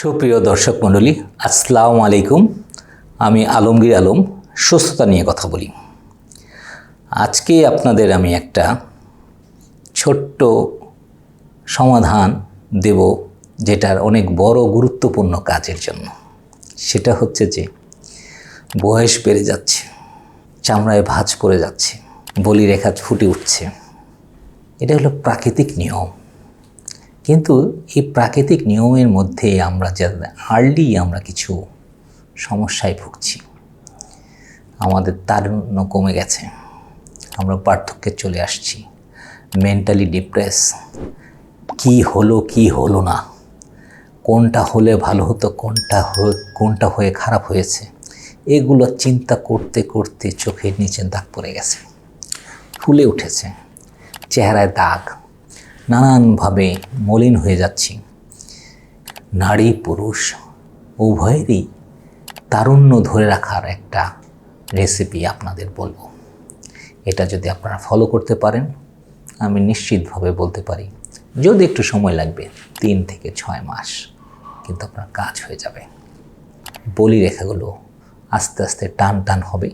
সুপ্রিয় দর্শক মণ্ডলী, আসসালামু আলাইকুম। আমি আলমগীর আলম, সুস্থতা নিয়ে কথা বলি। আজকে আপনাদের আমি একটা ছোট্ট সমাধান দেব, যেটার অনেক বড় গুরুত্বপূর্ণ কাজের জন্য। সেটা হচ্ছে যে বয়স বেড়ে যাচ্ছে, চামড়ায় ভাঁজ পড়ে যাচ্ছে, বলিরেখা ফুটে উঠছে। এটা হলো প্রাকৃতিক নিয়ম। কিন্তু এই প্রাকৃতিক নিয়মের মধ্যে আমরা আমরা কিছু সমস্যায় ভুগছি। আমাদের তারুণ্য কমে গেছে, আমরা বার্ধক্যে চলে আসছি, মেন্টালি ডিপ্রেস। কি হলো না, কোনটা হলে ভালো হতো, কোনটা হয়ে খারাপ হয়েছে, এগুলো চিন্তা করতে করতে চোখের নিচে দাগ পড়ে গেছে, ফুলে উঠেছে, চেহারায় দাগ, নানানভাবে মলিন হয়ে যাচ্ছি। নারী পুরুষ উভয়েরই তারুণ্য ধরে রাখার একটা রেসিপি আপনাদের বলবো। এটা যদি আপনারা ফলো করতে পারেন, আমি নিশ্চিতভাবে বলতে পারি, যদি একটু সময় লাগবে 3 থেকে 6 মাস, কিন্তু আপনার কাজ হয়ে যাবে। বলিরেখাগুলো আস্তে আস্তে টান টান হবে,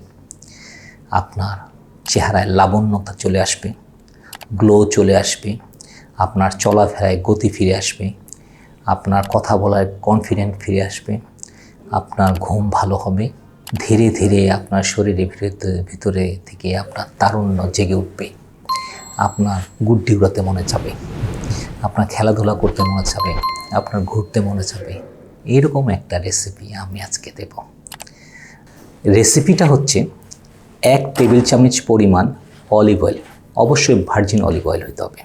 আপনার চেহারায় লাবণ্যতা চলে আসবে, গ্লো চলে আসবে, আপনার চলাফেরায় গতি ফিরে আসবে, আপনার কথা বলার কনফিডেন্ট ফিরে আসবে, আপনার ঘুম ভালো হবে। ধীরে ধীরে আপনার শরীরের ভিতরে থেকে আপনার তারুণ্য জেগে উঠবে, আপনার গুড্ডি উড়াতে মনে যাবে, আপনার খেলাধুলা করতে মনে যাবে, আপনার ঘুরতে মনে যাবে। এরকম একটা রেসিপি আমি আজকে দেব। রেসিপিটা হচ্ছে 1 টেবিল চামচ পরিমাণ অলিভ অয়েল, অবশ্যই ভার্জিন অলিভ অয়েল হতে হবে।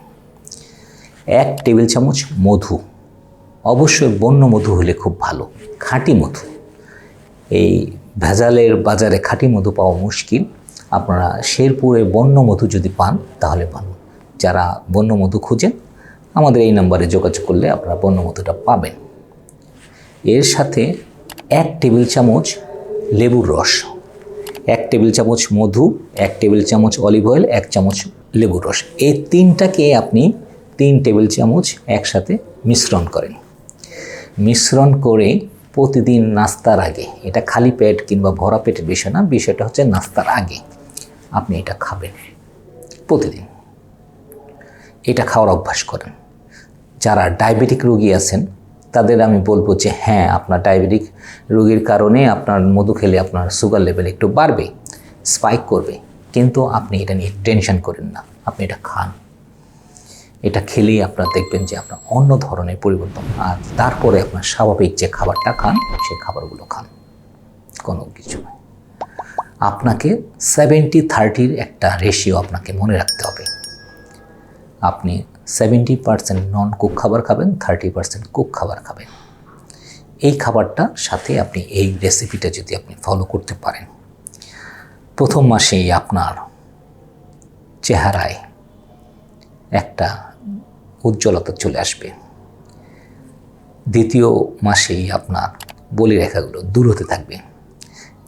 1 টেবিল চামচ মধু, অবশ্যই বন্য মধু হলে খুব ভালো, খাঁটি মধু। এই ভেজালের বাজারে খাঁটি মধু পাওয়া মুশকিল। আপনারা শেরপুরে বন্য মধু যদি পান তাহলে ভালো। যারা বন্য মধু খুঁজেন, আমাদের এই নাম্বারে যোগাযোগ করলে আপনারা বন্য মধুটা পাবেন। এর সাথে 1 টেবিল চামচ লেবুর রস, 1 টেবিল চামচ মধু, 1 টেবিল চামচ অলিভ অয়েল, 1 চামচ লেবুর রস। এই তিনটাকে আপনি 3 টেবিল চামচ একসাথে মিশ্রণ করেন। মিশ্রণ করে প্রতিদিন নাস্তার আগে, এটা খালি পেট কিংবা ভরা পেটের বিষয় না, বিষয়টা হচ্ছে নাস্তার আগে আপনি এটা খাবেন প্রতিদিন। এটা খাওয়ার অভ্যাস করেন। যারা ডায়াবেটিক রোগী আছেন তাদের আমি বলবো যে হ্যাঁ, আপনার ডায়াবেটিক রোগীর কারণে আপনার মধু খেলে আপনার সুগার লেভেল একটু বাড়বে, স্পাইক করবে, কিন্তু আপনি এটা নিয়ে টেনশন করেন না, আপনি এটা খান। এটা খেলেই আপনারা দেখবেন যে আপনার অন্য ধরনের পরিবর্তন। আর তারপরে আপনার স্বাভাবিক যে খাবারটা খান, সেই খাবারগুলো খান, কোনো কিছু নয়। আপনাকে 70-30 একটা রেশিও আপনাকে মনে রাখতে হবে। আপনি 70% নন কুক খাবার খাবেন, 30% কুক খাবার খাবেন। এই খাবারটার সাথে আপনি এই রেসিপিটা যদি আপনি ফলো করতে পারেন, প্রথম মাসেই আপনার চেহারায় একটা উজ্জ্বলতা চলে আসবে। দ্বিতীয় মাসেই আপনার বলিরেখাগুলো দূর হতে থাকবে।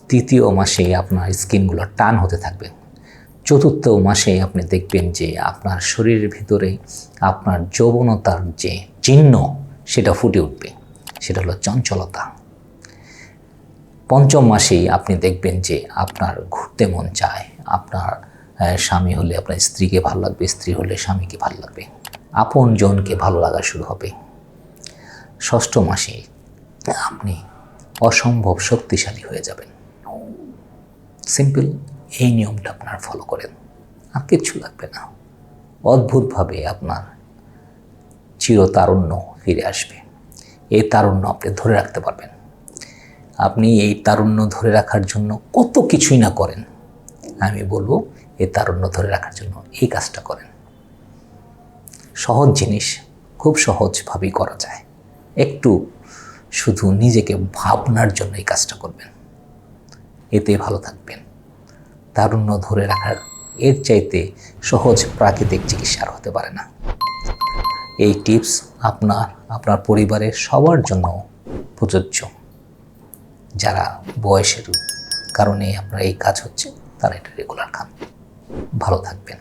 তৃতীয় মাসেই আপনার স্কিনগুলো টান হতে থাকবে। চতুর্থ মাসে আপনি দেখবেন যে আপনার শরীরের ভিতরে আপনার যৌবনতার যে চিহ্ন, সেটা ফুটে উঠবে, সেটা হলো চঞ্চলতা। পঞ্চম মাসেই আপনি দেখবেন যে আপনার ঘুরতে মন চায়, আপনার স্বামী হলে আপনার স্ত্রীকে ভালো লাগবে, স্ত্রী হলে স্বামীকে ভালো লাগবে, আপন জনকে ভালো লাগা শুরু হবে। ষষ্ঠ মাসে আপনি অসম্ভব শক্তিশালী হয়ে যাবেন। সিম্পল এই নিয়মটা আপনার ফলো করেন, আর কিচ্ছু লাগবে না। অদ্ভুতভাবে আপনার চিরতারুণ্য ফিরে আসবে। এই তারুণ্য আপনি ধরে রাখতে পারবেন। আপনি এই তারুণ্য ধরে রাখার জন্য কত কিছুই না করেন, আমি বলবো এই তারুণ্য ধরে রাখার জন্য এই কাজটা করেন। সহজ জিনিস, খুব সহজভাবেই করা যায়। একটু শুধু নিজেকে ভাবনার জন্য এই কাজটা করবেন, এতে ভালো থাকবেন। তারুণ্য ধরে রাখার এর চাইতে সহজ প্রাকৃতিক চিকিৎসা আর হতে পারে না। এই টিপস আপনার পরিবারের সবার জন্য প্রযোজ্য। যারা বয়সের কারণে আপনার এই কাজ হচ্ছে, তারা এটা রেগুলার খান। ভালো থাকবেন।